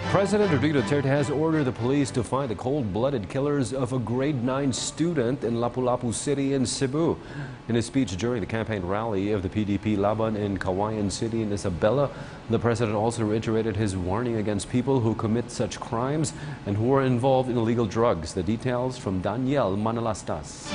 President Rodrigo Duterte has ordered the police to find the cold-blooded killers of a grade 9 student in Lapu-Lapu City in Cebu. In his speech during the campaign rally of the PDP Laban in Kawayan City in Isabela, the president also reiterated his warning against people who commit such crimes and who are involved in illegal drugs. The details from Daniel Manalastas.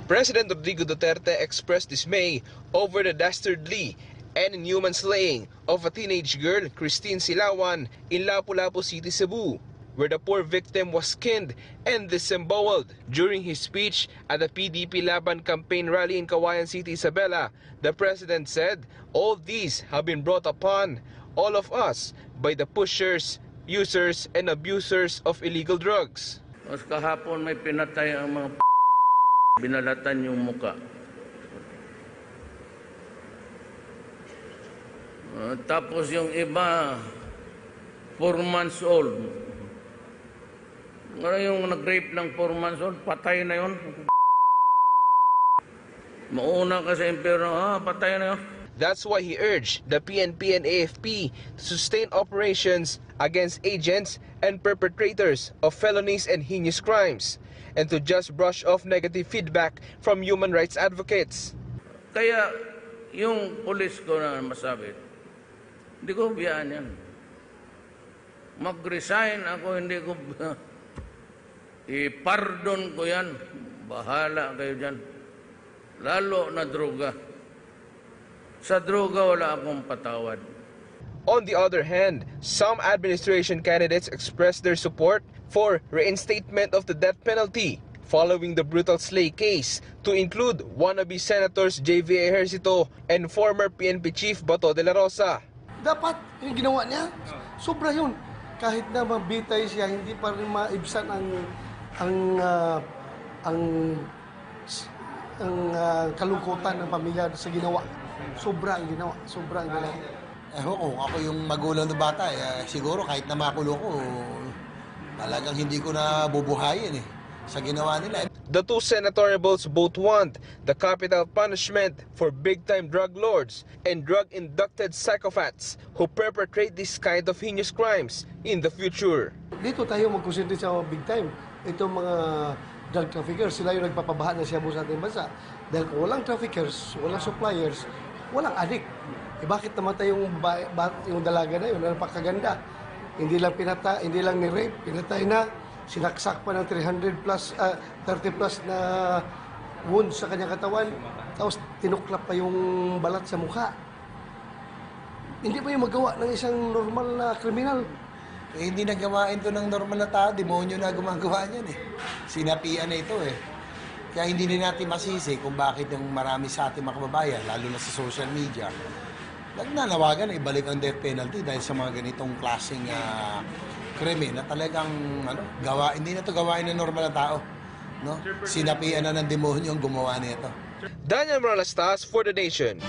President Rodrigo Duterte expressed dismay over the dastardly and inhuman slaying of a teenage girl, Christine Silawan, in Lapu-Lapu City, Cebu, where the poor victim was skinned and disemboweled. During his speech at the PDP Laban campaign rally in Kawayan City, Isabela, the president said, all these have been brought upon all of us by the pushers, users, and abusers of illegal drugs. Mas kahapon may pinatay ang mga binalatan yung muka. Tapos yung iba, 4 months old. Ngayon yung nag-rape ng 4 months old, patay na yun. Mauna ka sa impyerno, patay na yun. That's why he urged the PNP and AFP to sustain operations against agents and perpetrators of felonies and heinous crimes, and to just brush off negative feedback from human rights advocates. Kaya yung pulis ko na masabi, hindi ko biyaan yan. Mag-resign ako, hindi ko i-pardon ko yan. Bahala kayo dyan. Lalo na droga. Sa droga wala akong patawad. On the other hand, some administration candidates expressed their support for reinstatement of the death penalty following the brutal slay case, to include wannabe Senators J.V. Ejercito and former PNP Chief Bato de la Rosa. Dapat yung ginawa niya, sobra yun. Kahit na mabitay siya, hindi pa rin maibsan ang kalungkutan ng pamilya sa ginawa. Sobra ang ginawa, sobra ang ginawa. Kung ako yung magulang ng bata, siguro kahit na makulong ko, talagang hindi ko na bubuhayin sa ginawa nila. The two senatorials both want the capital punishment for big-time drug lords and drug-inducted psychopaths who perpetrate this kind of heinous crimes in the future. Dito tayo mag-concentrate sa big time. Itong mga drug traffickers, sila yung nagpapabaha ng Cebu sa ating bansa. Dahil kung walang traffickers, walang suppliers, walang addict. Bakit namatay yung dalaga na yun? Napakaganda. Hindi lang ni-rape, pinatay na. Sinaksak pa ng 30 plus na wounds sa kanyang katawan. Tapos tinuklap pa yung balat sa mukha. Hindi pa yung magawa ng isang normal na kriminal. Hindi nagawain to ng normal na tao. Demonyo na gumagawa niyan Sinapian na ito Kaya hindi din natin masisi kung bakit yung marami sa ating mga kababayan, lalo na sa social media, nagnanawagan na ibalik ang death penalty dahil sa mga ganitong klaseng krimen na talagang hindi na ito gawain ng normal na tao. Sinapian na ng demonyo ang gumawa nito. Daniel Manalastas for The Nation.